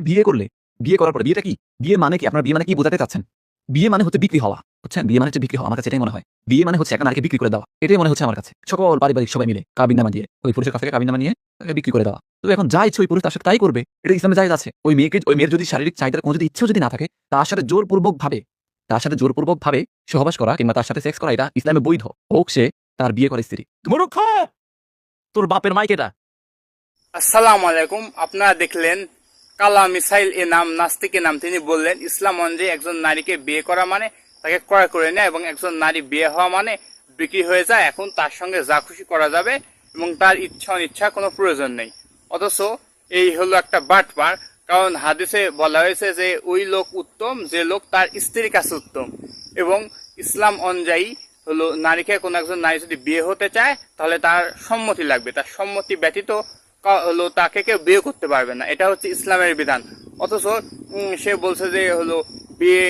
বিয়ে করলে, বিয়ে করার পরে বিয়েটা কি? বিয়ে মানে কি? আপনারা বিয়ে মানে কি বোঝাতে চাচ্ছেন? বিয়ে মানে হচ্ছে বিক্রি হওয়া। বুঝছেন? বিয়ে মানে হচ্ছে বিক্রি হওয়া। আমার কাছে এটাই মনে হয়। বিয়ে মানে হচ্ছে একটা নারীকে বিক্রি করে দেওয়া। এটাই মনে হচ্ছে আমার কাছে। সকল পারিবারিক সবাই মিলে কাবিননামা দিয়ে, ওই পুরুষের কাছ থেকে কাবিননামা নিয়ে তাকে বিক্রি করে দেওয়া। তো এখন যা ইচ্ছে ওই পুরুষ তার সাথে তাই করবে। এটা ইসলামে জায়েজ আছে। ওই মেয়ের যদি শারীরিক চাহিদার কোনো যদি ইচ্ছেও যদি না থাকে, তার সাথে জোরপূর্বকভাবে সহবাস করা কিংবা তার সাথে সেক্স করা এটা ইসলামে বৈধ। হোক সে তার বিয়ে করা স্ত্রী। মূর্খ! তোর বাপের মাইক এটা। আসসালামু আলাইকুম। আপনারা দেখলেন কালা মিসাইল এ নাম নাস্তিকের নাম। তিনি বললেন ইসলাম অনুযায়ী একজন নারীকে বিয়ে করা মানে তাকে ক্রয় করে নেয় এবং একজন নারী বিয়ে হওয়া মানে বিক্রি হয়ে যায়। এখন তার সঙ্গে যা খুশি করা যাবে এবং তার ইচ্ছা অনিচ্ছা কোনো প্রয়োজন নেই। অথচ এই হলো একটা বাটপার। কারণ হাদিসে বলা হয়েছে যে ওই লোক উত্তম যে লোক তার স্ত্রীর কাছে উত্তম, এবং ইসলাম অনুযায়ী হলো নারীকে কোনো একজন নারী যদি বিয়ে হতে চায় তাহলে তার সম্মতি লাগবে। তার সম্মতি ব্যতীত হলো তাকে কেউ বিয়ে করতে পারবে না। এটা হচ্ছে ইসলামের বিধান। অথচ সে বলছে যে হলো বিয়ে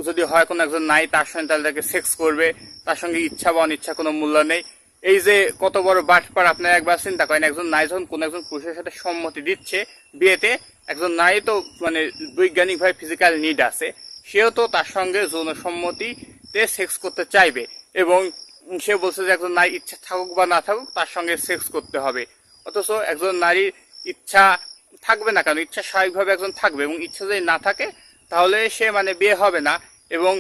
যদি হয় কোনো একজন নারী তার সঙ্গে তাহলে তাকে সেক্স করবে, তার সঙ্গে ইচ্ছা বা অনিচ্ছা কোনো মূল্য নেই। এই যে কত বড় বাটপার আপনারা একবার চিন্তা করেন। একজন নারী যখন কোনো একজন পুরুষের সাথে সম্মতি দিচ্ছে বিয়েতে, একজন নারী তো মানে বৈজ্ঞানিকভাবে ফিজিক্যাল নিড আছে, সেও তো তার সঙ্গে যৌন সম্মতিতে সেক্স করতে চাইবে, এবং সে বলছে যে একজন নারী ইচ্ছা থাকুক বা না থাকুক তার সঙ্গে সেক্স করতে হবে। অথচ একজন নারীর ইচ্ছা থাকবে না কেন? ইচ্ছা স্বাভাবিকভাবে একজন থাকবে, এবং ইচ্ছা যদি না থাকে তাহলে সে মানে বিয়ে হবে না। এবং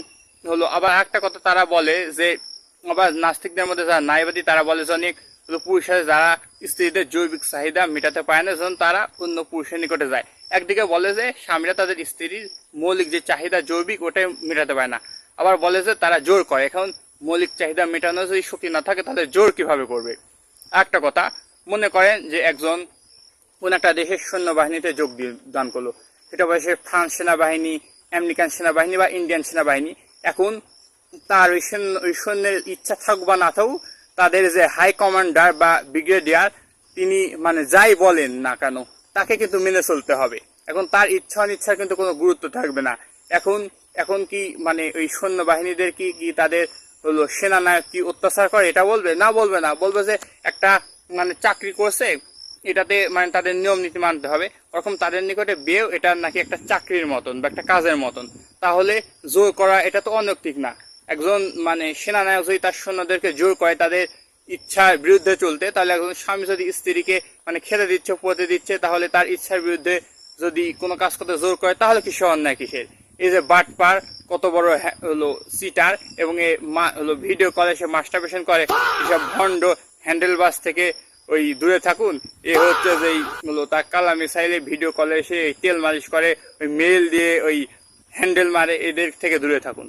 হলো আবার একটা কথা তারা বলে যে, আবার নাস্তিকদের মধ্যে যারা নারীবাদী তারা বলে যে অনেক পুরুষের যারা স্ত্রীদের জৈবিক চাহিদা মেটাতে পারে না, যখন তারা অন্য পুরুষের নিকটে যায়। একদিকে বলে যে স্বামীরা তাদের স্ত্রীর মৌলিক যে চাহিদা জৈবিক ওটাই মেটাতে পারে না, আবার বলে যে তারা জোর করে। এখন মৌলিক চাহিদা মেটানোর যদি শক্তি না থাকে তাহলে জোর কিভাবে করবে? একটা কথা, মনে করেন যে একজন কোন একটা দেশের সৈন্যবাহিনীতে দান করলো, সেটা বয়সে ফ্রান্স সেনাবাহিনী, আমেরিকান সেনাবাহিনী বা ইন্ডিয়ান সেনাবাহিনী। এখন তার ওই সৈন্যের ইচ্ছা থাকুক বা না থাকুক, তাদের যে হাই কমান্ডার বা ব্রিগেডিয়ার তিনি মানে যাই বলেন না কেন তাকে কিন্তু মেনে চলতে হবে। এখন তার ইচ্ছা অনিচ্ছার কিন্তু কোনো গুরুত্ব থাকবে না। এখন এখন কি মানে ওই সৈন্যবাহিনীদের কি কি তাদের হলো সেনানায়ক কি অত্যাচার করে এটা বলবে? না, বলবে না। বলবে যে একটা মানে চাকরি করছে, এটাতে মানে তাদের নিয়ম নীতি মানতে হবে। ওরকম তাদের নিকটে বিয়েও এটা নাকি একটা চাকরির মতন বা একটা কাজের মতন। তাহলে জোর করা এটা তো অনৈতিক না। একজন মানে সেনানায়ক যদি তার সৈন্যদেরকে জোর করে তাদের ইচ্ছার বিরুদ্ধে চলতে, তাহলে একজন স্বামী যদি স্ত্রীকে মানে খেতে দিচ্ছে, পড়তে দিচ্ছে, তাহলে তার ইচ্ছার বিরুদ্ধে যদি কোনো কাজ করতে জোর করে তাহলে কিসের অন্যায় কিসের? এই যে বাটপার, কত বড় হলো সিটার, এবং এ হলো ভিডিও কলে সে মাস্টারবেশন করে, এসব ভণ্ড হ্যান্ডেল বাস থেকে ওই দূরে থাকুন। এ হচ্ছে যে হলো তার কালা মিসাইলে ভিডিও কলে এসে তেল মালিশ করে, ওই মেল দিয়ে ওই হ্যান্ডেল মারে, এদের থেকে দূরে থাকুন।